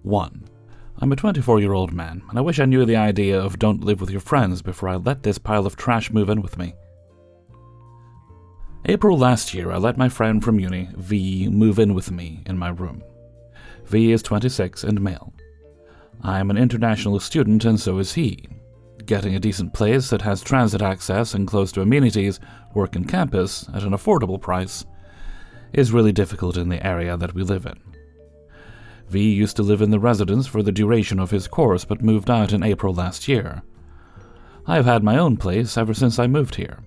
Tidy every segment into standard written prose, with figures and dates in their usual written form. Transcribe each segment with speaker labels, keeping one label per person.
Speaker 1: 1. I'm a 24-year-old man, and I wish I knew the idea of don't live with your friends before I let this pile of trash move in with me. April last year, I let my friend from uni, V, move in with me in my room. V is 26 and male. I am an international student and so is he. Getting a decent place that has transit access and close to amenities, work and campus, at an affordable price, is really difficult in the area that we live in. V used to live in the residence for the duration of his course but moved out in April last year. I have had my own place ever since I moved here.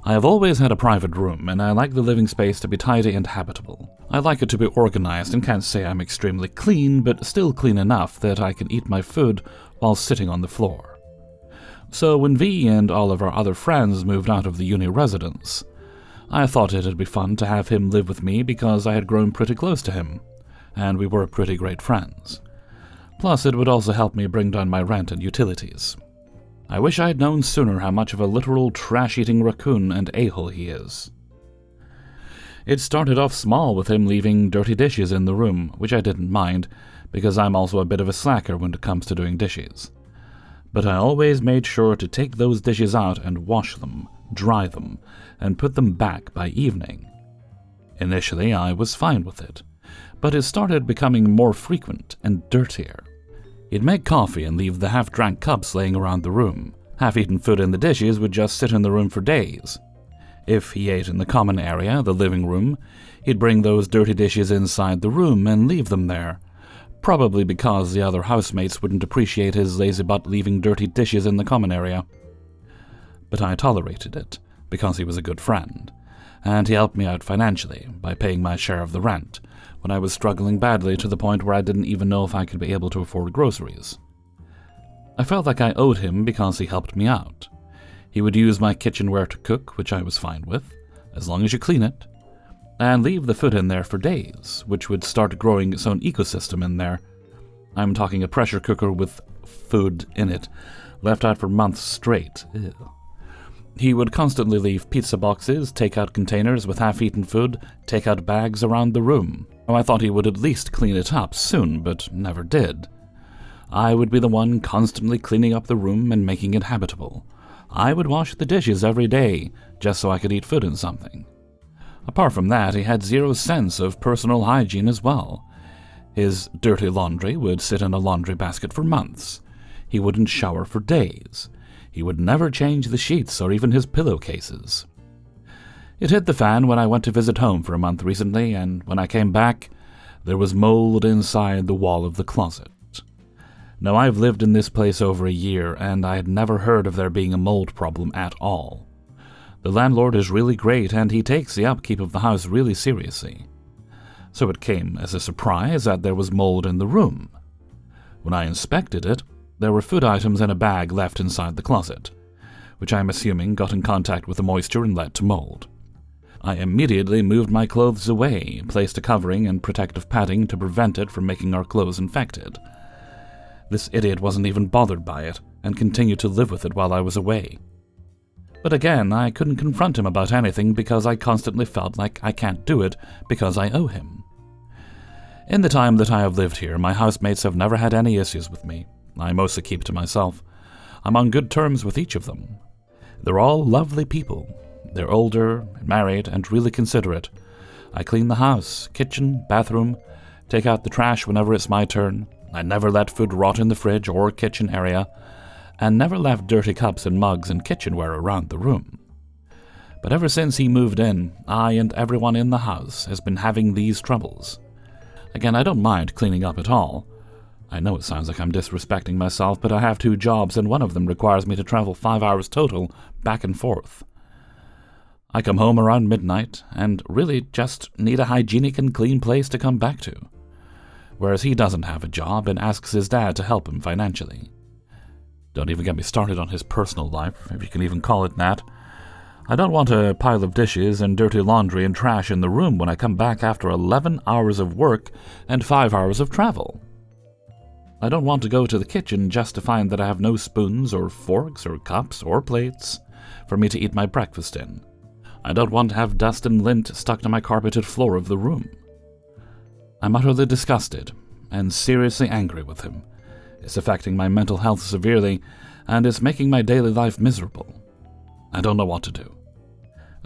Speaker 1: I have always had a private room, and I like the living space to be tidy and habitable. I like it to be organized and can't say I'm extremely clean, but still clean enough that I can eat my food while sitting on the floor. So when V and all of our other friends moved out of the uni residence, I thought it'd be fun to have him live with me because I had grown pretty close to him, and we were pretty great friends. Plus, it would also help me bring down my rent and utilities. I wish I had known sooner how much of a literal trash-eating raccoon and a-hole he is. It started off small with him leaving dirty dishes in the room, which I didn't mind, because I'm also a bit of a slacker when it comes to doing dishes. But I always made sure to take those dishes out and wash them, dry them, and put them back by evening. Initially, I was fine with it, but it started becoming more frequent and dirtier. He'd make coffee and leave the half-drank cups laying around the room. Half-eaten food in the dishes would just sit in the room for days. If he ate in the common area, the living room, he'd bring those dirty dishes inside the room and leave them there, probably because the other housemates wouldn't appreciate his lazy butt leaving dirty dishes in the common area. But I tolerated it, because he was a good friend, and he helped me out financially by paying my share of the rent, when I was struggling badly to the point where I didn't even know if I could be able to afford groceries. I felt like I owed him because he helped me out. He would use my kitchenware to cook, which I was fine with, as long as you clean it, and leave the food in there for days, which would start growing its own ecosystem in there. I'm talking a pressure cooker with food in it, left out for months straight. Ew. He would constantly leave pizza boxes, take-out containers with half-eaten food, take-out bags around the room. I thought he would at least clean it up soon, but never did. I would be the one constantly cleaning up the room and making it habitable. I would wash the dishes every day, just so I could eat food and something. Apart from that, he had zero sense of personal hygiene as well. His dirty laundry would sit in a laundry basket for months. He wouldn't shower for days. He would never change the sheets or even his pillowcases. It hit the fan when I went to visit home for a month recently, and when I came back, there was mold inside the wall of the closet. Now, I've lived in this place over a year, and I had never heard of there being a mold problem at all. The landlord is really great, and he takes the upkeep of the house really seriously. So it came as a surprise that there was mold in the room. When I inspected it, there were food items in a bag left inside the closet, which I'm assuming got in contact with the moisture and led to mold. I immediately moved my clothes away, placed a covering and protective padding to prevent it from making our clothes infected. This idiot wasn't even bothered by it, and continued to live with it while I was away. But again, I couldn't confront him about anything because I constantly felt like I can't do it because I owe him. In the time that I have lived here, my housemates have never had any issues with me. I mostly keep to myself. I'm on good terms with each of them. They're all lovely people. They're older, married, and really considerate. I clean the house, kitchen, bathroom, take out the trash whenever it's my turn. I never let food rot in the fridge or kitchen area, and never left dirty cups and mugs and kitchenware around the room. But ever since he moved in, I and everyone in the house has been having these troubles. Again, I don't mind cleaning up at all. I know it sounds like I'm disrespecting myself, but I have 2 jobs and one of them requires me to travel 5 hours total, back and forth. I come home around midnight, and really just need a hygienic and clean place to come back to. Whereas he doesn't have a job and asks his dad to help him financially. Don't even get me started on his personal life, if you can even call it that. I don't want a pile of dishes and dirty laundry and trash in the room when I come back after 11 hours of work and 5 hours of travel. I don't want to go to the kitchen just to find that I have no spoons or forks or cups or plates for me to eat my breakfast in. I don't want to have dust and lint stuck to my carpeted floor of the room. I'm utterly disgusted, and seriously angry with him. It's affecting my mental health severely, and it's making my daily life miserable. I don't know what to do.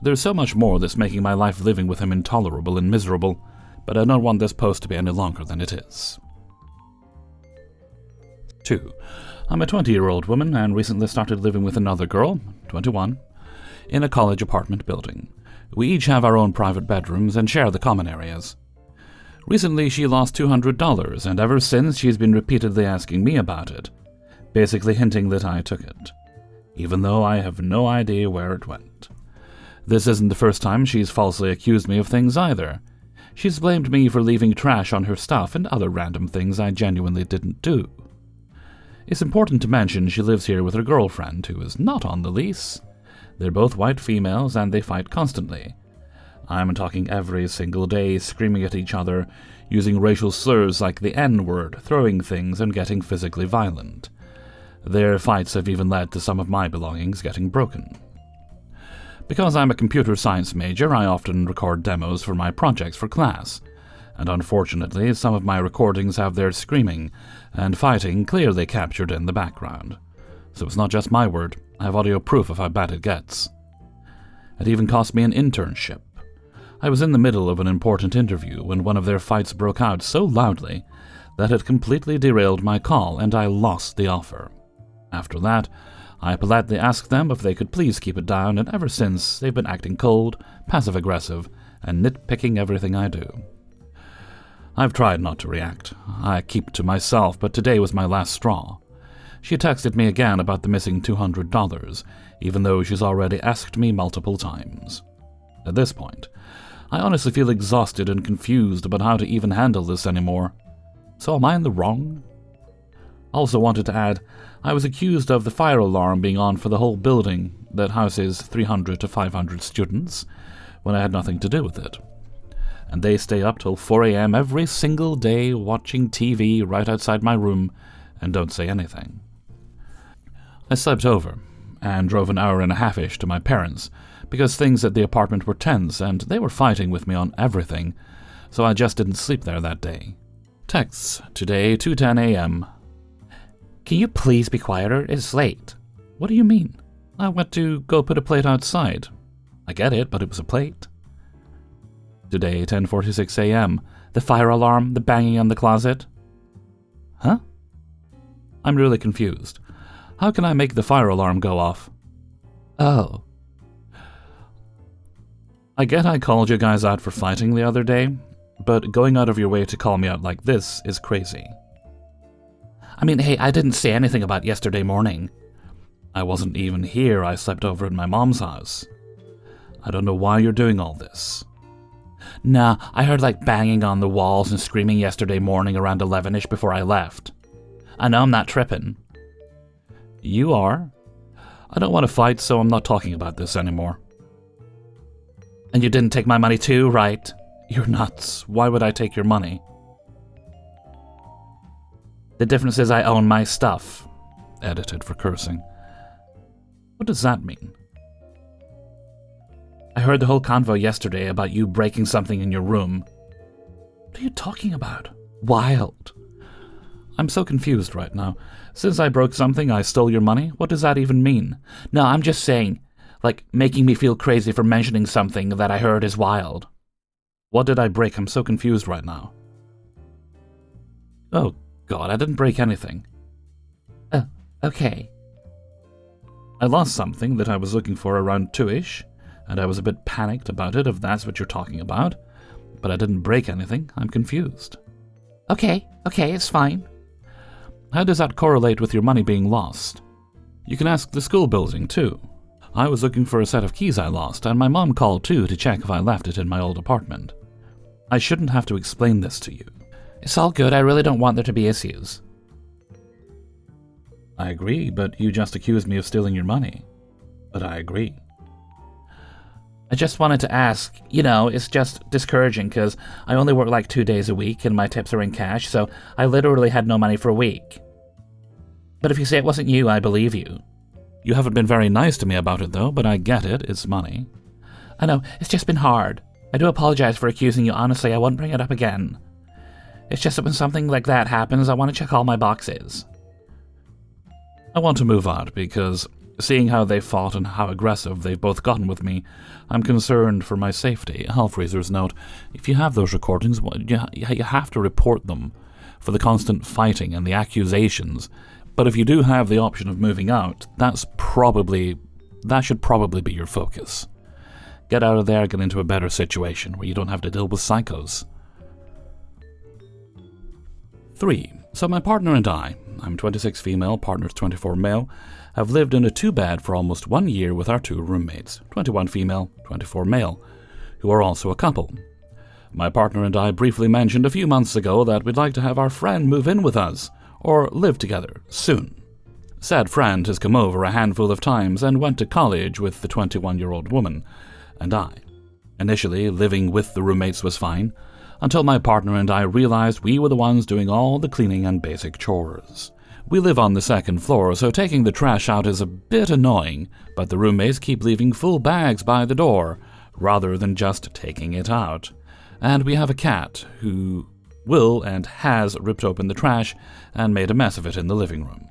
Speaker 1: There's so much more that's making my life living with him intolerable and miserable, but I don't want this post to be any longer than it is. 2. I'm a 20-year-old woman and recently started living with another girl, 21, in a college apartment building. We each have our own private bedrooms and share the common areas. Recently, she lost $200, and ever since she's been repeatedly asking me about it, basically hinting that I took it, even though I have no idea where it went. This isn't the first time she's falsely accused me of things either. She's blamed me for leaving trash on her stuff and other random things I genuinely didn't do. It's important to mention she lives here with her girlfriend, who is not on the lease. They're both white females and they fight constantly. I'm talking every single day, screaming at each other, using racial slurs like the N-word, throwing things, and getting physically violent. Their fights have even led to some of my belongings getting broken. Because I'm a computer science major, I often record demos for my projects for class, and unfortunately, some of my recordings have their screaming and fighting clearly captured in the background. So it's not just my word, I have audio proof of how bad it gets. It even cost me an internship. I was in the middle of an important interview when one of their fights broke out so loudly that it completely derailed my call and I lost the offer. After that, I politely asked them if they could please keep it down, and ever since they've been acting cold, passive-aggressive, and nitpicking everything I do. I've tried not to react. I keep to myself, but today was my last straw. She texted me again about the missing $200, even though she's already asked me multiple times. At this point, I honestly feel exhausted and confused about how to even handle this anymore. So am I in the wrong? Also wanted to add, I was accused of the fire alarm being on for the whole building that houses 300 to 500 students, when I had nothing to do with it. And they stay up till 4 a.m. every single day watching TV right outside my room and don't say anything. I slept over and drove an hour and a half-ish to my parents because things at the apartment were tense and they were fighting with me on everything, so I just didn't sleep there that day. Texts, today 2:10 a.m. Can you please be quieter? It's late. What do you mean? I went to go put a plate outside. I get it, but it was a plate. Today, 10:46 a.m. The fire alarm, the banging on the closet. Huh? I'm really confused. How can I make the fire alarm go off? Oh. I get I called you guys out for fighting the other day, but going out of your way to call me out like this is crazy. I mean, hey, I didn't say anything about yesterday morning. I wasn't even here. I slept over at my mom's house. I don't know why you're doing all this. Nah, I heard like banging on the walls and screaming yesterday morning around 11-ish before I left. I know I'm not tripping. You are? I don't want to fight, so I'm not talking about this anymore. And you didn't take my money too, right? You're nuts. Why would I take your money? The difference is I own my stuff. Edited for cursing. What does that mean? I heard the whole convo yesterday about you breaking something in your room. What are you talking about? Wild. I'm so confused right now. Since I broke something, I stole your money? What does that even mean? No, I'm just saying, like, making me feel crazy for mentioning something that I heard is wild. What did I break? I'm so confused right now. Oh, God, I didn't break anything. Oh, okay. I lost something that I was looking for around 2-ish, and I was a bit panicked about it, if that's what you're talking about. But I didn't break anything. I'm confused. Okay, it's fine. How does that correlate with your money being lost? You can ask the school building, too. I was looking for a set of keys I lost, and my mom called, too, to check if I left it in my old apartment. I shouldn't have to explain this to you. It's all good. I really don't want there to be issues. I agree, but you just accused me of stealing your money. But I agree. I just wanted to ask, it's just discouraging because I only work like 2 days a week and my tips are in cash, so I literally had no money for a week. But if you say it wasn't you, I believe you. You haven't been very nice to me about it, though, but I get it. It's money. I know. It's just been hard. I do apologize for accusing you. Honestly, I won't bring it up again. It's just that when something like that happens, I want to check all my boxes. I want to move out because, seeing how they fought and how aggressive they've both gotten with me, I'm concerned for my safety. Hellfreezer's note: if you have those recordings, you have to report them for the constant fighting and the accusations. But if you do have the option of moving out, that should probably be your focus. Get out of there, get into a better situation where you don't have to deal with psychos. 3. So my partner and I'm 26 female, partner's 24 male, have lived in a 2-bed for almost 1 year with our 2 roommates, 21 female, 24 male, who are also a couple. My partner and I briefly mentioned a few months ago that we'd like to have our friend move in with us, or live together, soon. Said friend has come over a handful of times and went to college with the 21-year-old woman, and I. Initially, living with the roommates was fine, until my partner and I realized we were the ones doing all the cleaning and basic chores. We live on the 2nd floor, so taking the trash out is a bit annoying, but the roommates keep leaving full bags by the door, rather than just taking it out. And we have a cat who will and has ripped open the trash and made a mess of it in the living room.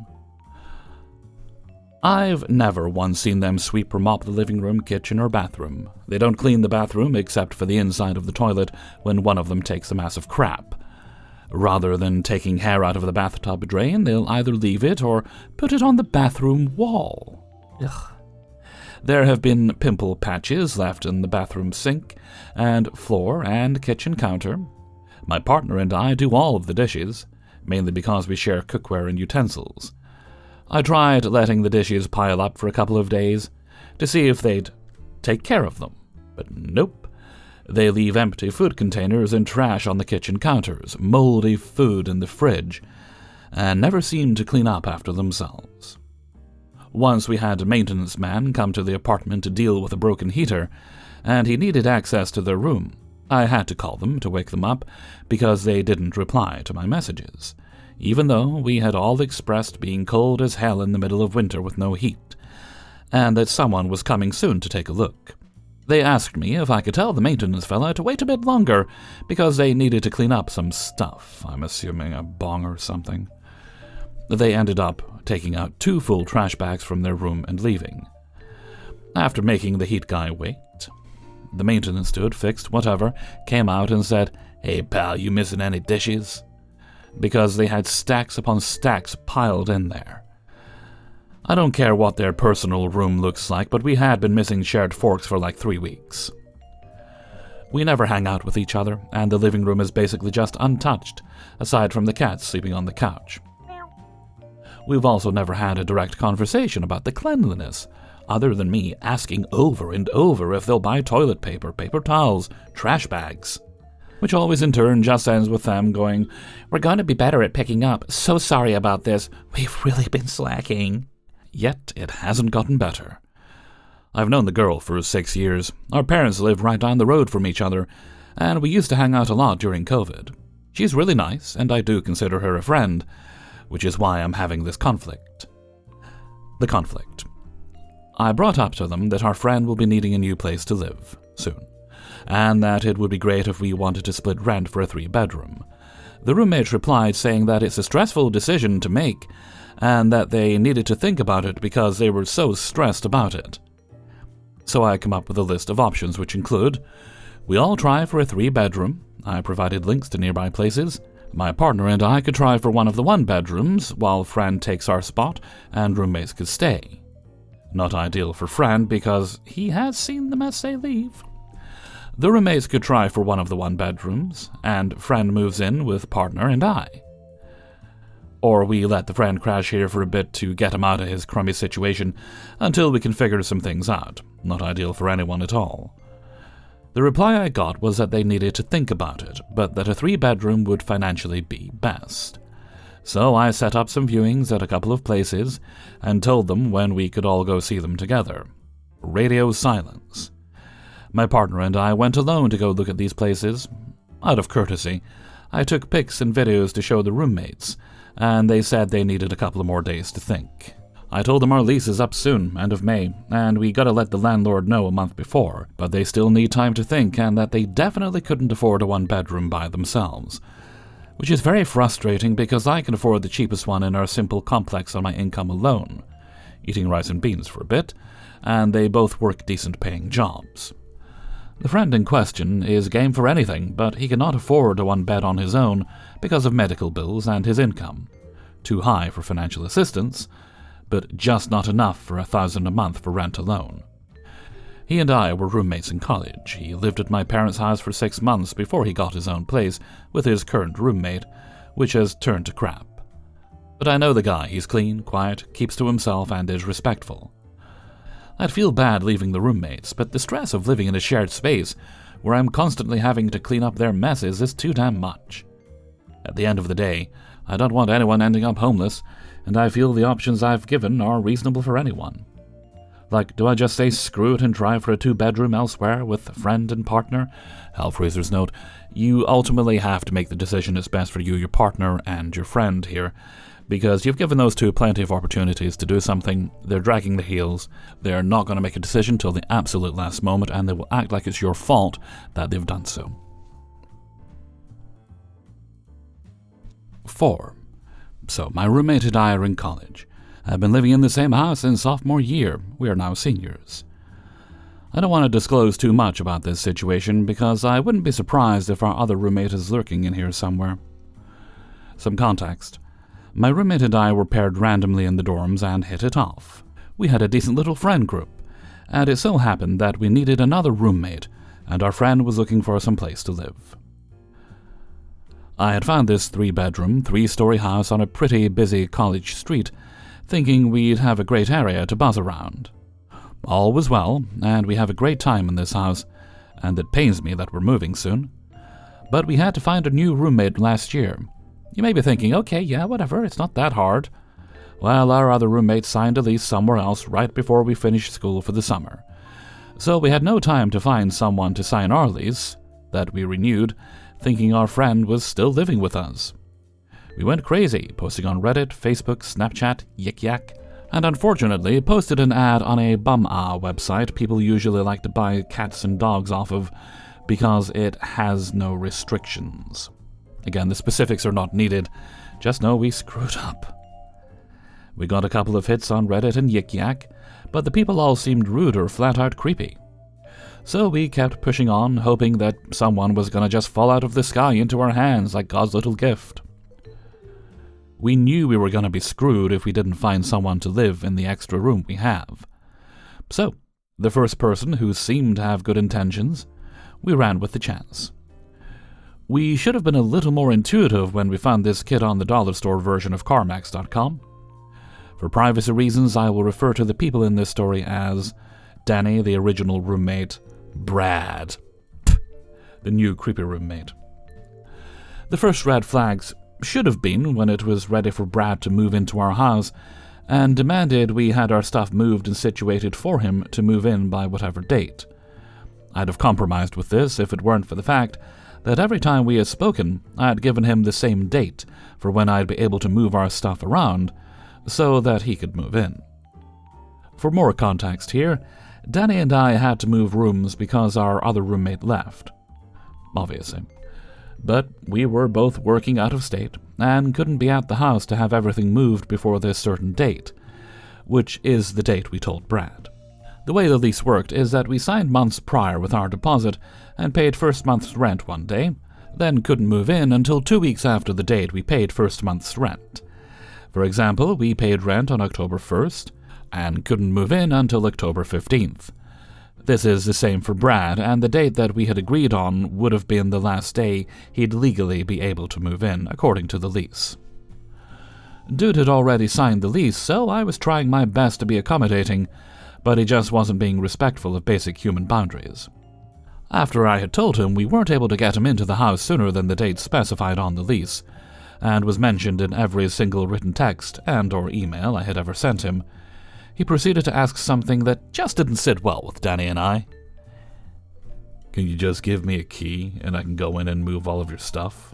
Speaker 1: I've never once seen them sweep or mop the living room, kitchen, or bathroom. They don't clean the bathroom except for the inside of the toilet when one of them takes a massive crap. Rather than taking hair out of the bathtub drain, they'll either leave it or put it on the bathroom wall. Ugh. There have been pimple patches left in the bathroom sink, and floor and kitchen counter. My partner and I do all of the dishes, mainly because we share cookware and utensils. I tried letting the dishes pile up for a couple of days to see if they'd take care of them, but nope. They leave empty food containers and trash on the kitchen counters, moldy food in the fridge, and never seem to clean up after themselves. Once we had a maintenance man come to the apartment to deal with a broken heater, and he needed access to their room. I had to call them to wake them up because they didn't reply to my messages, even though we had all expressed being cold as hell in the middle of winter with no heat, and that someone was coming soon to take a look. They asked me if I could tell the maintenance fella to wait a bit longer because they needed to clean up some stuff, I'm assuming a bong or something. They ended up taking out 2 full trash bags from their room and leaving. After making the heat guy wait, the maintenance dude fixed whatever, came out and said, "Hey pal, you missing any dishes?" Because they had stacks upon stacks piled in there. I don't care what their personal room looks like, but we had been missing shared forks for like 3 weeks. We never hang out with each other, and the living room is basically just untouched, aside from the cats sleeping on the couch. We've also never had a direct conversation about the cleanliness, other than me asking over and over if they'll buy toilet paper, paper towels, trash bags. Which always in turn just ends with them going, "We're going to be better at picking up. So sorry about this. We've really been slacking." Yet it hasn't gotten better. I've known the girl for 6 years. Our parents live right down the road from each other, and we used to hang out a lot during COVID. She's really nice, and I do consider her a friend, which is why I'm having this conflict. The conflict. I brought up to them that our friend will be needing a new place to live soon, and that it would be great if we wanted to split rent for a 3-bedroom. The roommates replied saying that it's a stressful decision to make, and that they needed to think about it because they were so stressed about it. So I come up with a list of options which include, we all try for a 3-bedroom, I provided links to nearby places, my partner and I could try for one of the 1-bedrooms while Fran takes our spot and roommates could stay. Not ideal for Fran because he has seen the mess they leave. The roommates could try for one of the 1-bedrooms, and Fran moves in with partner and I. Or we let the friend crash here for a bit to get him out of his crummy situation until we can figure some things out. Not ideal for anyone at all. The reply I got was that they needed to think about it, but that a 3-bedroom would financially be best. So I set up some viewings at a couple of places and told them when we could all go see them together. Radio silence. My partner and I went alone to go look at these places. Out of courtesy, I took pics and videos to show the roommates, and they said they needed a couple of more days to think. I told them our lease is up soon, end of May, and we gotta let the landlord know a month before, but they still need time to think and that they definitely couldn't afford a 1-bedroom by themselves. which is very frustrating because I can afford the cheapest one in our simple complex on my income alone, eating rice and beans for a bit, and they both work decent-paying jobs. The friend in question is game for anything, but he cannot afford a one bed on his own because of medical bills and his income. Too high for financial assistance, but just not enough for $1,000 a month for rent alone. He and I were roommates in college. He lived at my parents' house for 6 months before he got his own place with his current roommate, which has turned to crap. But I know the guy. He's clean, quiet, keeps to himself, and is respectful. I'd feel bad leaving the roommates, but the stress of living in a shared space where I'm constantly having to clean up their messes is too damn much. At the end of the day, I don't want anyone ending up homeless, and I feel the options I've given are reasonable for anyone. Like, do I just say screw it and try for a 2-bedroom elsewhere with a friend and partner? Hellfreezer's note, you ultimately have to make the decision that's best for you, your partner, and your friend here, because you've given those two plenty of opportunities to do something. They're dragging their heels, they're not going to make a decision till the absolute last moment, and they will act like it's your fault that they've done so. 4. So, my roommate and I are in college. I've been living in the same house since sophomore year. We are now seniors. I don't want to disclose too much about this situation because I wouldn't be surprised if our other roommate is lurking in here somewhere. Some context. My roommate and I were paired randomly in the dorms and hit it off. We had a decent little friend group, and it so happened that we needed another roommate, and our friend was looking for some place to live. I had found this 3-bedroom, 3-story house on a pretty busy college street, thinking we'd have a great area to buzz around. All was well, and we have a great time in this house, and it pains me that we're moving soon. But we had to find a new roommate last year. You may be thinking, okay, yeah, whatever, it's not that hard. Well, our other roommate signed a lease somewhere else right before we finished school for the summer. So we had no time to find someone to sign our lease, that we renewed, thinking our friend was still living with us. We went crazy, posting on Reddit, Facebook, Snapchat, Yik Yak, and unfortunately posted an ad on a bum-ah website people usually like to buy cats and dogs off of because it has no restrictions. Again, the specifics are not needed, just know we screwed up. We got a couple of hits on Reddit and Yik Yak, but the people all seemed rude or flat-out creepy. So we kept pushing on, hoping that someone was gonna just fall out of the sky into our hands like God's little gift. We knew we were gonna be screwed if we didn't find someone to live in the extra room we have. So, the first person who seemed to have good intentions, we ran with the chance. We should have been a little more intuitive when we found this kid on the dollar store version of CarMax.com. For privacy reasons, I will refer to the people in this story as Danny, the original roommate, Brad, the new creepy roommate. The first red flags should have been when it was ready for Brad to move into our house and demanded we had our stuff moved and situated for him to move in by whatever date. I'd have compromised with this if it weren't for the fact that every time we had spoken, I had given him the same date for when I'd be able to move our stuff around so that he could move in. For more context here, Danny and I had to move rooms because our other roommate left. Obviously. But we were both working out of state and couldn't be at the house to have everything moved before this certain date, which is the date we told Brad. The way the lease worked is that we signed months prior with our deposit and paid first month's rent one day, then couldn't move in until 2 weeks after the date we paid first month's rent. For example, we paid rent on October 1st and couldn't move in until October 15th. This is the same for Brad, and the date that we had agreed on would have been the last day he'd legally be able to move in, according to the lease. Dude had already signed the lease, so I was trying my best to be accommodating, but he just wasn't being respectful of basic human boundaries. After I had told him we weren't able to get him into the house sooner than the date specified on the lease, and was mentioned in every single written text and or email I had ever sent him, he proceeded to ask something that just didn't sit well with Danny and I. Can you just give me a key and I can go in and move all of your stuff?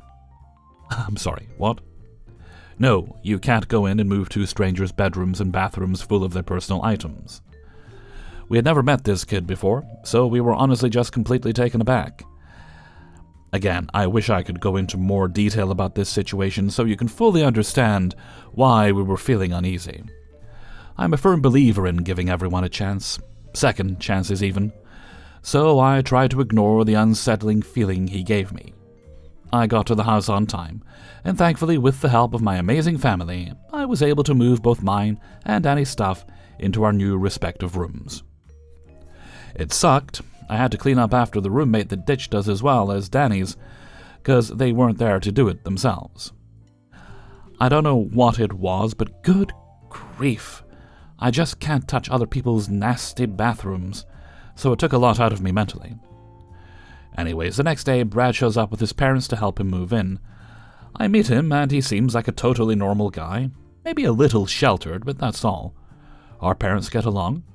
Speaker 1: I'm sorry, what? No, you can't go in and move two strangers' bedrooms and bathrooms full of their personal items. We had never met this kid before, so we were honestly just completely taken aback. Again, I wish I could go into more detail about this situation so you can fully understand why we were feeling uneasy. I'm a firm believer in giving everyone a chance, second chances even, so I tried to ignore the unsettling feeling he gave me. I got to the house on time, and thankfully with the help of my amazing family, I was able to move both mine and Danny's stuff into our new respective rooms. It sucked. I had to clean up after the roommate that ditched us as well as Danny's, because they weren't there to do it themselves. I don't know what it was, but good grief, I just can't touch other people's nasty bathrooms, so it took a lot out of me mentally. Anyways, the next day, Brad shows up with his parents to help him move in. I meet him, and he seems like a totally normal guy, maybe a little sheltered, but that's all. Our parents get along,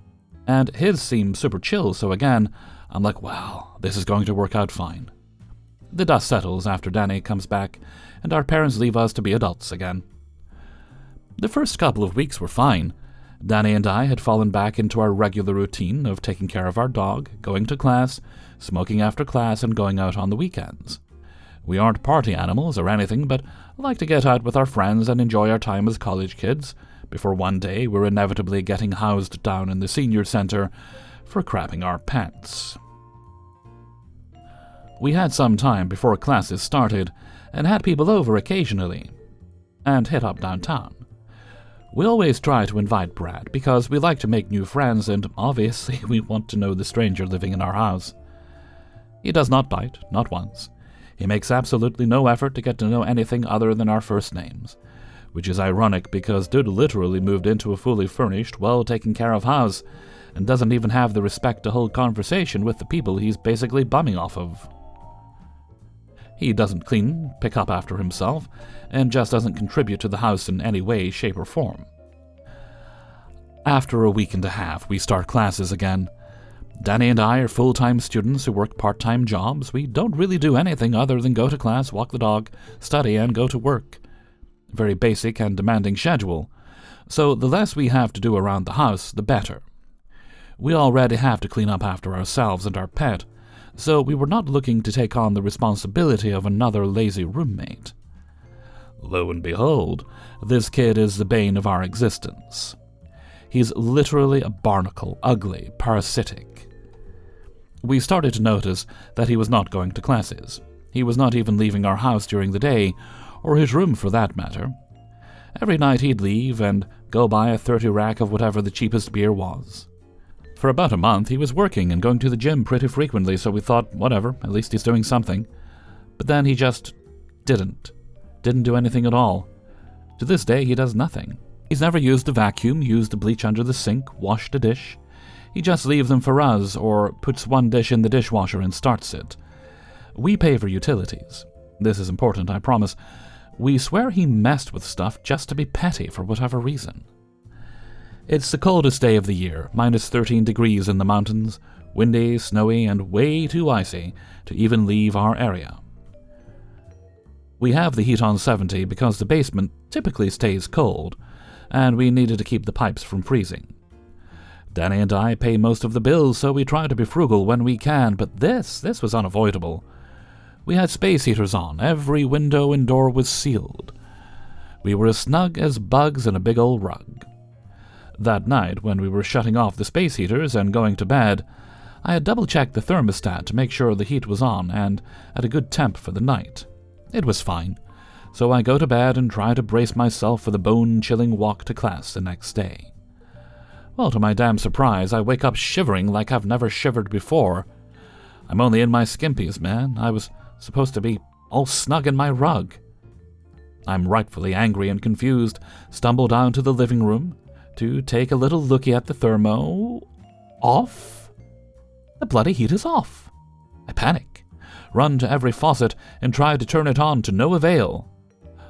Speaker 1: and his seems super chill, so again, I'm like, wow, this is going to work out fine. The dust settles after Danny comes back, and our parents leave us to be adults again. The first couple of weeks were fine. Danny and I had fallen back into our regular routine of taking care of our dog, going to class, smoking after class, and going out on the weekends. We aren't party animals or anything, but like to get out with our friends and enjoy our time as college kids, before one day we're inevitably getting housed down in the senior center for crapping our pants. We had some time before classes started, and had people over occasionally, and hit up downtown. We always try to invite Brad, because we like to make new friends, and obviously we want to know the stranger living in our house. He does not bite, not once. He makes absolutely no effort to get to know anything other than our first names, which is ironic because dude literally moved into a fully furnished, well-taken care of house, and doesn't even have the respect to hold conversation with the people he's basically bumming off of. He doesn't clean, pick up after himself, and just doesn't contribute to the house in any way, shape, or form. After a week and a half, we start classes again. Danny and I are full-time students who work part-time jobs. We don't really do anything other than go to class, walk the dog, study, and go to work. Very basic and demanding schedule, so the less we have to do around the house, the better. We already have to clean up after ourselves and our pet, so we were not looking to take on the responsibility of another lazy roommate. Lo and behold, this kid is the bane of our existence. He's literally a barnacle, ugly, parasitic. We started to notice that he was not going to classes. He was not even leaving our house during the day, or his room for that matter. Every night he'd leave and go buy a 30 rack of whatever the cheapest beer was. For about a month he was working and going to the gym pretty frequently, so we thought, whatever, at least he's doing something. But then he just didn't do anything at all. To this day he does nothing. He's never used a vacuum, used a bleach under the sink, washed a dish. He just leaves them for us, or puts one dish in the dishwasher and starts it. We pay for utilities. This is important, I promise. We swear he messed with stuff just to be petty for whatever reason. It's the coldest day of the year, minus 13 degrees in the mountains, windy, snowy, and way too icy to even leave our area. We have the heat on 70 because the basement typically stays cold, and we needed to keep the pipes from freezing. Danny and I pay most of the bills, so we try to be frugal when we can, but this was unavoidable. We had space heaters on, every window and door was sealed. We were as snug as bugs in a big old rug. That night, when we were shutting off the space heaters and going to bed, I had double-checked the thermostat to make sure the heat was on and at a good temp for the night. It was fine, so I go to bed and try to brace myself for the bone-chilling walk to class the next day. Well, to my damn surprise, I wake up shivering like I've never shivered before. I'm only in my skimpies, man. I was supposed to be all snug in my rug. I'm rightfully angry and confused, stumble down to the living room to take a little looky at the thermo. Off? The bloody heat is off. I panic, run to every faucet, and try to turn it on to no avail.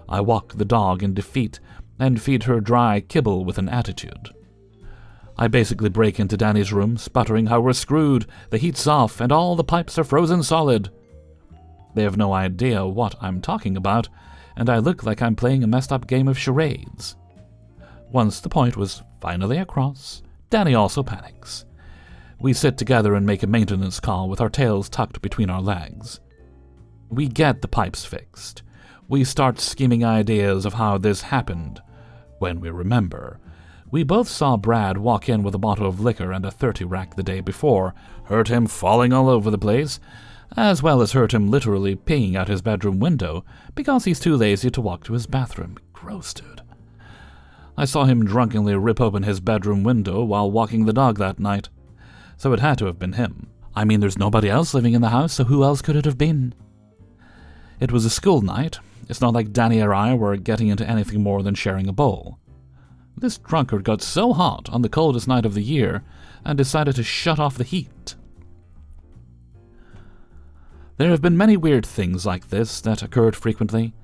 Speaker 1: I walk the dog in defeat and feed her dry kibble with an attitude. I basically break into Danny's room, sputtering how we're screwed, the heat's off, and all the pipes are frozen solid. They have no idea what I'm talking about, and I look like I'm playing a messed-up game of charades. Once the point was finally across, Danny also panics. We sit together and make a maintenance call with our tails tucked between our legs. We get the pipes fixed. We start scheming ideas of how this happened. When we remember, we both saw Brad walk in with a bottle of liquor and a 30 rack the day before, heard him falling all over the place, as well as heard him literally peeing out his bedroom window because he's too lazy to walk to his bathroom. Gross, dude. I saw him drunkenly rip open his bedroom window while walking the dog that night, so it had to have been him. I mean, there's nobody else living in the house, so who else could it have been? It was a school night. It's not like Danny or I were getting into anything more than sharing a bowl. This drunkard got so hot on the coldest night of the year and decided to shut off the heat. There have been many weird things like this that occurred frequently.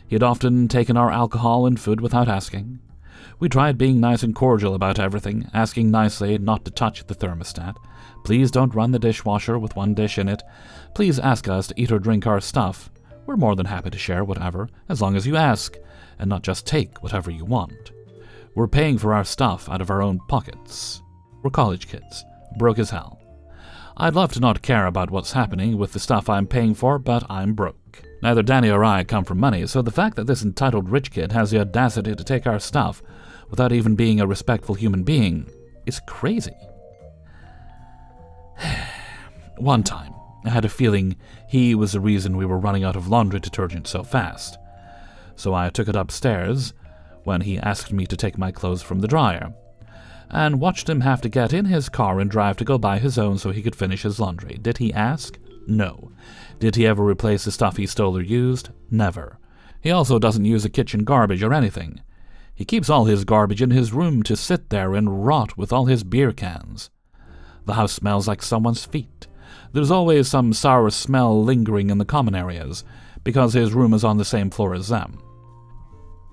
Speaker 1: He had often taken our alcohol and food without asking. We tried being nice and cordial about everything, asking nicely not to touch the thermostat. Please don't run the dishwasher with one dish in it. Please ask us to eat or drink our stuff. We're more than happy to share whatever, as long as you ask, and not just take whatever you want. We're paying for our stuff out of our own pockets. We're college kids, broke as hell. I'd love to not care about what's happening with the stuff I'm paying for, but I'm broke. Neither Danny or I come from money, so the fact that this entitled rich kid has the audacity to take our stuff without even being a respectful human being is crazy. One time, I had a feeling he was the reason we were running out of laundry detergent so fast. So I took it upstairs when he asked me to take my clothes from the dryer, and watched him have to get in his car and drive to go buy his own so he could finish his laundry. Did he ask? No. Did he ever replace the stuff he stole or used? Never. He also doesn't use the kitchen garbage or anything. He keeps all his garbage in his room to sit there and rot with all his beer cans. The house smells like someone's feet. There's always some sour smell lingering in the common areas, because his room is on the same floor as them.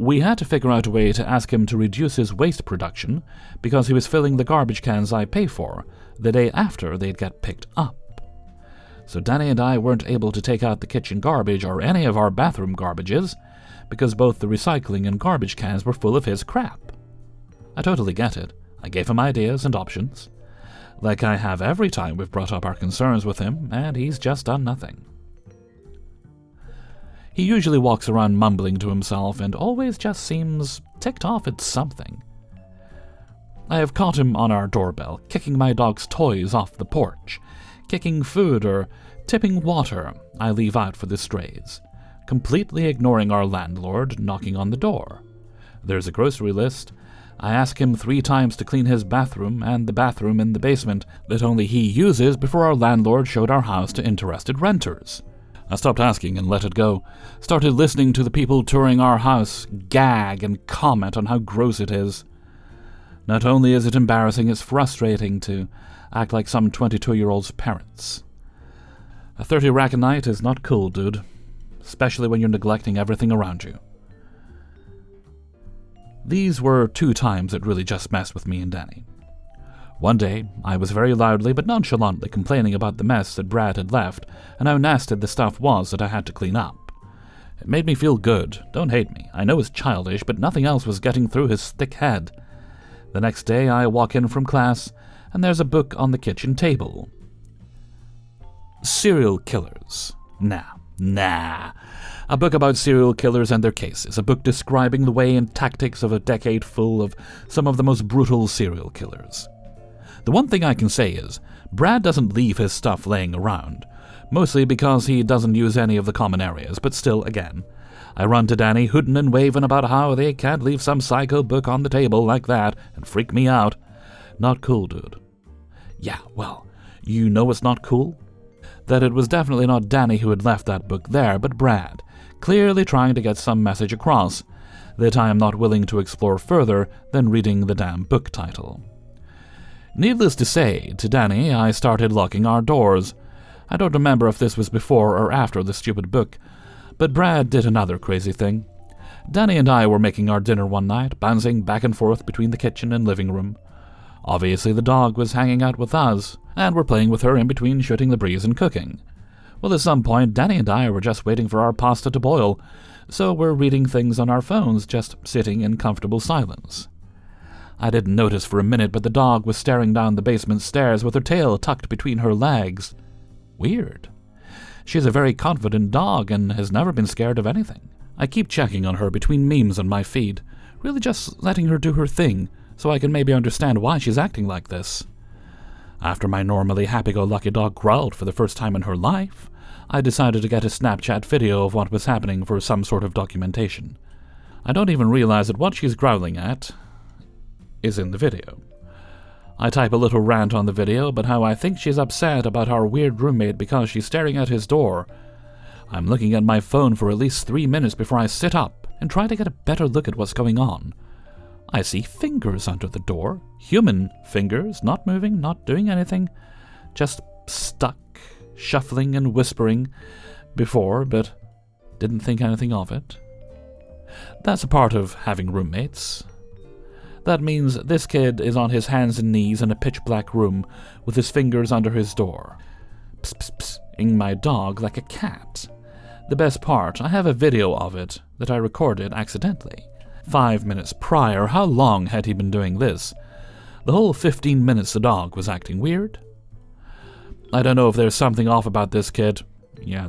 Speaker 1: We had to figure out a way to ask him to reduce his waste production, because he was filling the garbage cans I pay for the day after they'd get picked up. So Danny and I weren't able to take out the kitchen garbage or any of our bathroom garbages, because both the recycling and garbage cans were full of his crap. I totally get it. I gave him ideas and options, like I have every time we've brought up our concerns with him, and he's just done nothing. He usually walks around mumbling to himself and always just seems ticked off at something. I have caught him on our doorbell, kicking my dog's toys off the porch, kicking food or tipping water I leave out for the strays, completely ignoring our landlord knocking on the door. There's a grocery list. I ask him 3 times to clean his bathroom and the bathroom in the basement that only he uses before our landlord showed our house to interested renters. I stopped asking and let it go, started listening to the people touring our house gag and comment on how gross it is. Not only is it embarrassing, it's frustrating to act like some 22-year-old's parents. A 30 rack a night is not cool, dude, especially when you're neglecting everything around you. These were 2 times it really just messed with me and Danny. One day, I was very loudly but nonchalantly complaining about the mess that Brad had left and how nasty the stuff was that I had to clean up. It made me feel good. Don't hate me. I know it's childish, but nothing else was getting through his thick head. The next day, I walk in from class, and there's a book on the kitchen table. Serial killers. Nah. A book about serial killers and their cases. A book describing the way and tactics of a decade full of some of the most brutal serial killers. The one thing I can say is, Brad doesn't leave his stuff laying around, mostly because he doesn't use any of the common areas, but still, again, I run to Danny hooting and waving about how they can't leave some psycho book on the table like that and freak me out. Not cool, dude. Yeah, well, you know what's not cool? That it was definitely not Danny who had left that book there, but Brad, clearly trying to get some message across that I am not willing to explore further than reading the damn book title. Needless to say, to Danny, I started locking our doors. I don't remember if this was before or after the stupid book, but Brad did another crazy thing. Danny and I were making our dinner one night, bouncing back and forth between the kitchen and living room. Obviously the dog was hanging out with us, and we're playing with her in between shooting the breeze and cooking. Well, at some point, Danny and I were just waiting for our pasta to boil, so we're reading things on our phones, just sitting in comfortable silence. I didn't notice for a minute, but the dog was staring down the basement stairs with her tail tucked between her legs. Weird. She's a very confident dog and has never been scared of anything. I keep checking on her between memes on my feed, really just letting her do her thing, so I can maybe understand why she's acting like this. After my normally happy-go-lucky dog growled for the first time in her life, I decided to get a Snapchat video of what was happening for some sort of documentation. I don't even realize that what she's growling at is in the video. I type a little rant on the video about how I think she's upset about our weird roommate because she's staring at his door. I'm looking at my phone for at least 3 minutes before I sit up and try to get a better look at what's going on. I see fingers under the door. Human fingers, not moving, not doing anything. Just stuck, shuffling and whispering before, but didn't think anything of it. That's a part of having roommates. That means this kid is on his hands and knees in a pitch-black room with his fingers under his door, pss-pss-pss-ing my dog like a cat. The best part, I have a video of it that I recorded accidentally. 5 minutes prior, how long had he been doing this? The whole 15 minutes the dog was acting weird. I don't know if there's something off about this kid. Yeah,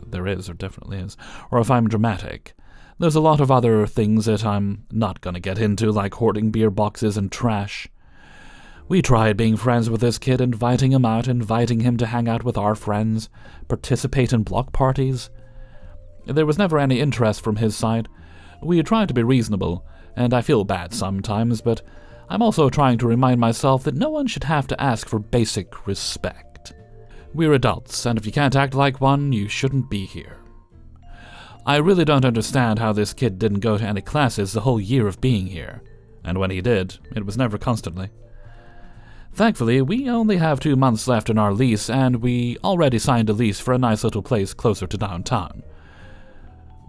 Speaker 1: there is, or definitely is. Or if I'm dramatic. There's a lot of other things that I'm not gonna get into, like hoarding beer boxes and trash. We tried being friends with this kid, inviting him out, inviting him to hang out with our friends, participate in block parties. There was never any interest from his side. We tried to be reasonable, and I feel bad sometimes, but I'm also trying to remind myself that no one should have to ask for basic respect. We're adults, and if you can't act like one, you shouldn't be here. I really don't understand how this kid didn't go to any classes the whole year of being here, and when he did, it was never constantly. Thankfully, we only have 2 months left in our lease, and we already signed a lease for a nice little place closer to downtown.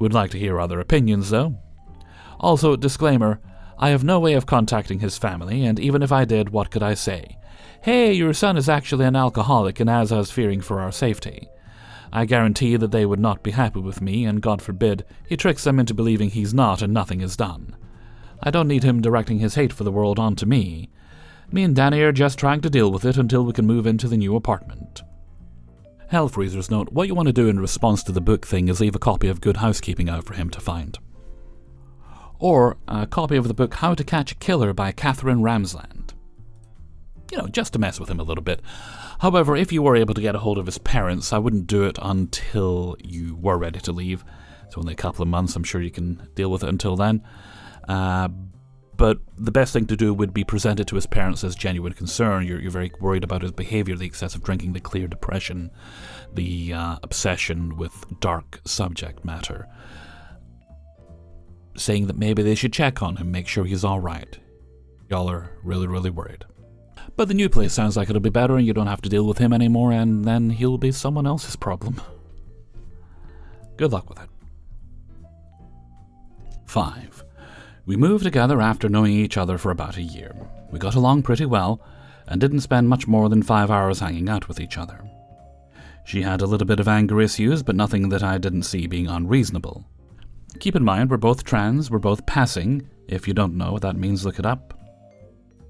Speaker 1: Would like to hear other opinions, though. Also, disclaimer, I have no way of contacting his family, and even if I did, what could I say? Hey, your son is actually an alcoholic and has us fearing for our safety. I guarantee that they would not be happy with me, and God forbid, he tricks them into believing he's not and nothing is done. I don't need him directing his hate for the world onto me. Me and Danny are just trying to deal with it until we can move into the new apartment. Hellfreezer's note, what you want to do in response to the book thing is leave a copy of Good Housekeeping out for him to find. Or a copy of the book How to Catch a Killer by Catherine Ramsland. You know, just to mess with him a little bit. However, if you were able to get a hold of his parents, I wouldn't do it until you were ready to leave. It's only a couple of months, I'm sure you can deal with it until then. But the best thing to do would be present it to his parents as genuine concern. You're very worried about his behavior, the excessive drinking, the clear depression, the obsession with dark subject matter. Saying that maybe they should check on him, make sure he's alright. Y'all are really, really worried. But the new place sounds like it'll be better and you don't have to deal with him anymore, and then he'll be someone else's problem. Good luck with it. 5. We moved together after knowing each other for about a year. We got along pretty well, and didn't spend much more than 5 hours hanging out with each other. She had a little bit of anger issues, but nothing that I didn't see being unreasonable. Keep in mind, we're both trans, we're both passing. If you don't know what that means, look it up.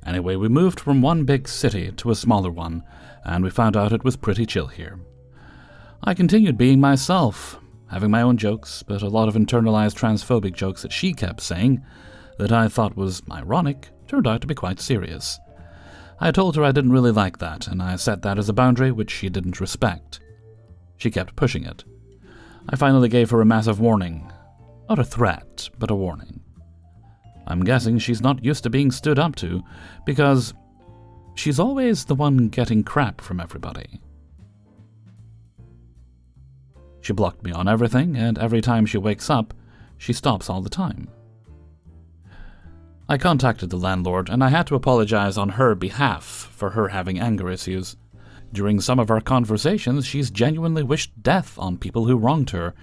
Speaker 1: Anyway, we moved from one big city to a smaller one, and we found out it was pretty chill here. I continued being myself, having my own jokes, but a lot of internalized transphobic jokes that she kept saying, that I thought was ironic, turned out to be quite serious. I told her I didn't really like that, and I set that as a boundary which she didn't respect. She kept pushing it. I finally gave her a massive warning. Not a threat, but a warning. I'm guessing she's not used to being stood up to, because she's always the one getting crap from everybody. She blocked me on everything, and every time she wakes up, she stops all the time. I contacted the landlord, and I had to apologize on her behalf for her having anger issues. During some of our conversations, she's genuinely wished death on people who wronged her,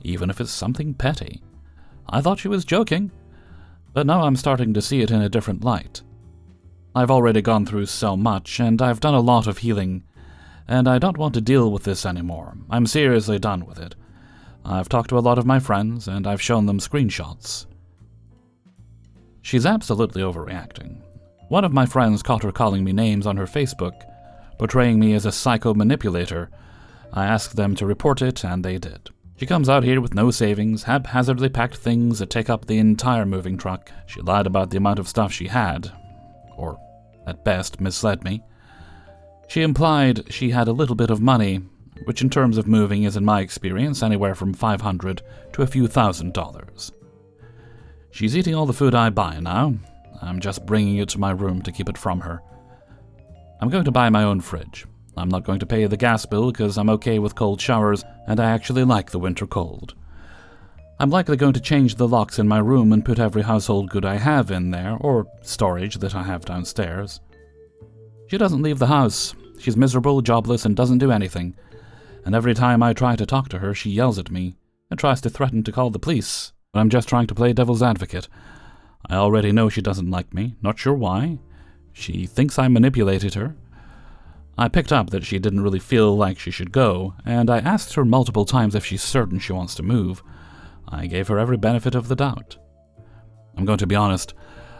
Speaker 1: even if it's something petty. I thought she was joking, but now I'm starting to see it in a different light. I've already gone through so much, and I've done a lot of healing, and I don't want to deal with this anymore. I'm seriously done with it. I've talked to a lot of my friends, and I've shown them screenshots. She's absolutely overreacting. One of my friends caught her calling me names on her Facebook, portraying me as a psycho manipulator, I asked them to report it, and they did. She comes out here with no savings, haphazardly packed things that take up the entire moving truck. She lied about the amount of stuff she had, or at best misled me. She implied she had a little bit of money, which in terms of moving is in my experience anywhere from $500 to a few $1,000s. She's eating all the food I buy now. I'm just bringing it to my room to keep it from her. I'm going to buy my own fridge. I'm not going to pay the gas bill because I'm okay with cold showers and I actually like the winter cold. I'm likely going to change the locks in my room and put every household good I have in there, or storage that I have downstairs. She doesn't leave the house. She's miserable, jobless, and doesn't do anything. And every time I try to talk to her, she yells at me and tries to threaten to call the police. But I'm just trying to play devil's advocate. I already know she doesn't like me, not sure why. She thinks I manipulated her. I picked up that she didn't really feel like she should go, and I asked her multiple times if she's certain she wants to move. I gave her every benefit of the doubt. I'm going to be honest.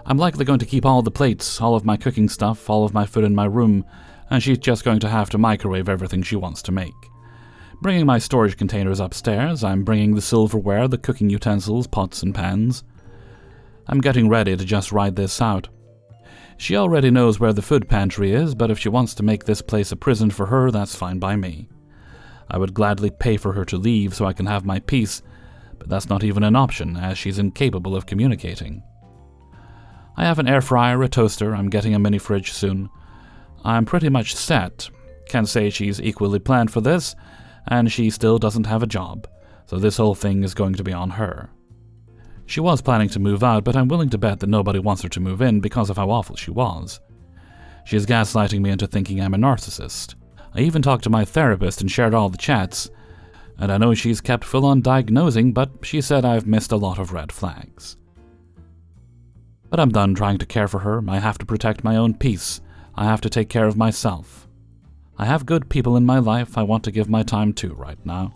Speaker 1: I'm likely going to keep all the plates, all of my cooking stuff, all of my food in my room, and she's just going to have to microwave everything she wants to make. Bringing my storage containers upstairs, I'm bringing the silverware, the cooking utensils, pots and pans. I'm getting ready to just ride this out. She already knows where the food pantry is, but if she wants to make this place a prison for her, that's fine by me. I would gladly pay for her to leave so I can have my peace, but that's not even an option, as she's incapable of communicating. I have an air fryer, a toaster, I'm getting a mini fridge soon. I'm pretty much set. Can say she's equally planned for this, and she still doesn't have a job, so this whole thing is going to be on her. She was planning to move out, but I'm willing to bet that nobody wants her to move in because of how awful she was. She is gaslighting me into thinking I'm a narcissist. I even talked to my therapist and shared all the chats, and I know she's kept full-on diagnosing, but she said I've missed a lot of red flags. But I'm done trying to care for her. I have to protect my own peace. I have to take care of myself. I have good people in my life I want to give my time to right now,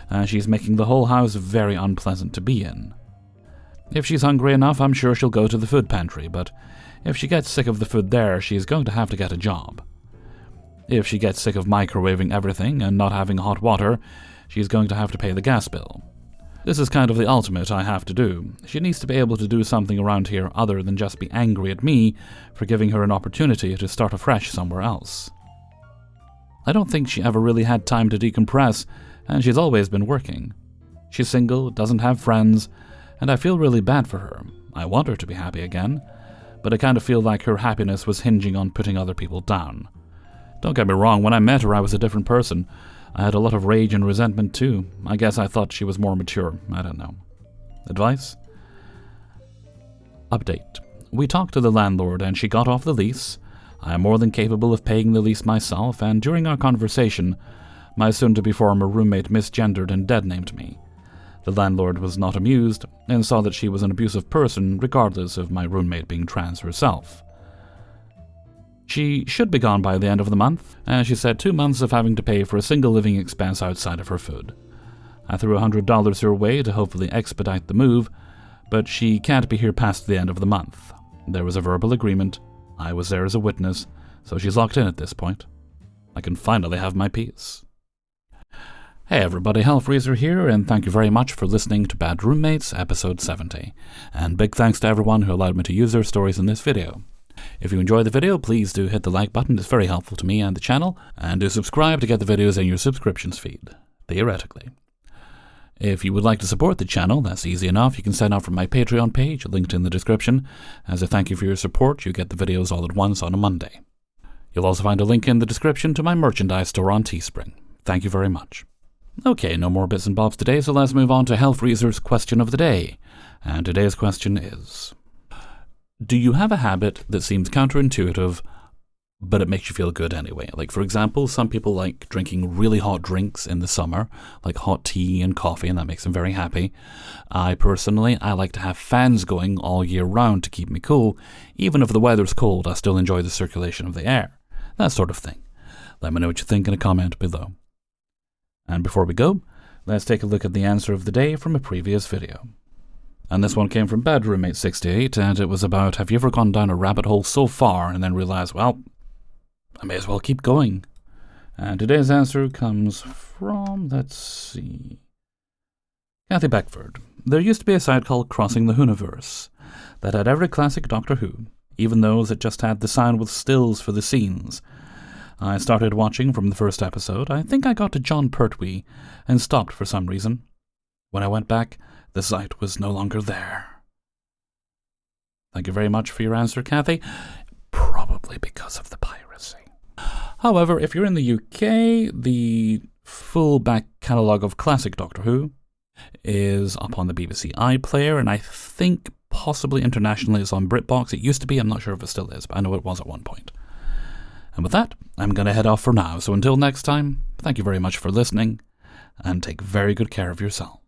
Speaker 1: and she's making the whole house very unpleasant to be in. If she's hungry enough, I'm sure she'll go to the food pantry, but if she gets sick of the food there, she's going to have to get a job. If she gets sick of microwaving everything and not having hot water, she's going to have to pay the gas bill. This is kind of the ultimate I have to do. She needs to be able to do something around here other than just be angry at me for giving her an opportunity to start afresh somewhere else. I don't think she ever really had time to decompress, and she's always been working. She's single, doesn't have friends, and I feel really bad for her. I want her to be happy again, but I kind of feel like her happiness was hinging on putting other people down. Don't get me wrong, when I met her I was a different person. I had a lot of rage and resentment too. I guess I thought she was more mature. I don't know. Advice? Update. We talked to the landlord and she got off the lease. I am more than capable of paying the lease myself, and during our conversation, my soon-to-be former roommate misgendered and dead-named me. The landlord was not amused, and saw that she was an abusive person regardless of my roommate being trans herself. She should be gone by the end of the month, and she said 2 months of having to pay for a single living expense outside of her food. I threw $100 her way to hopefully expedite the move, but she can't be here past the end of the month. There was a verbal agreement, I was there as a witness, so she's locked in at this point. I can finally have my peace. Hey everybody, Hellfreezer here, and thank you very much for listening to Bad Roommates, episode 70. And big thanks to everyone who allowed me to use their stories in this video. If you enjoyed the video, please do hit the like button, it's very helpful to me and the channel, and do subscribe to get the videos in your subscriptions feed, theoretically. If you would like to support the channel, that's easy enough. You can sign up for my Patreon page, linked in the description. As a thank you for your support, you get the videos all at once on a Monday. You'll also find a link in the description to my merchandise store on Teespring. Thank you very much. Okay, no more bits and bobs today, so let's move on to Hellfreezer's question of the day. And today's question is, do you have a habit that seems counterintuitive, but it makes you feel good anyway? Like, for example, some people like drinking really hot drinks in the summer, like hot tea and coffee, and that makes them very happy. I like to have fans going all year round to keep me cool. Even if the weather's cold, I still enjoy the circulation of the air. That sort of thing. Let me know what you think in a comment below. And before we go, let's take a look at the answer of the day from a previous video. And this one came from Bad Roommate 68, and it was about, have you ever gone down a rabbit hole so far and then realized, well, I may as well keep going? And today's answer comes from, let's see, Kathy Beckford. There used to be a site called Crossing the Hooniverse that had every classic Doctor Who, even those that just had the sound with stills for the scenes. I started watching from the first episode. I think I got to John Pertwee and stopped for some reason. When I went back, the site was no longer there. Thank you very much for your answer, Kathy. Probably because of the piracy. However, if you're in the UK, the full back catalogue of classic Doctor Who is up on the BBC iPlayer, and I think possibly internationally it's on BritBox. It used to be, I'm not sure if it still is, but I know it was at one point. And with that, I'm going to head off for now. So until next time, thank you very much for listening, and take very good care of yourself.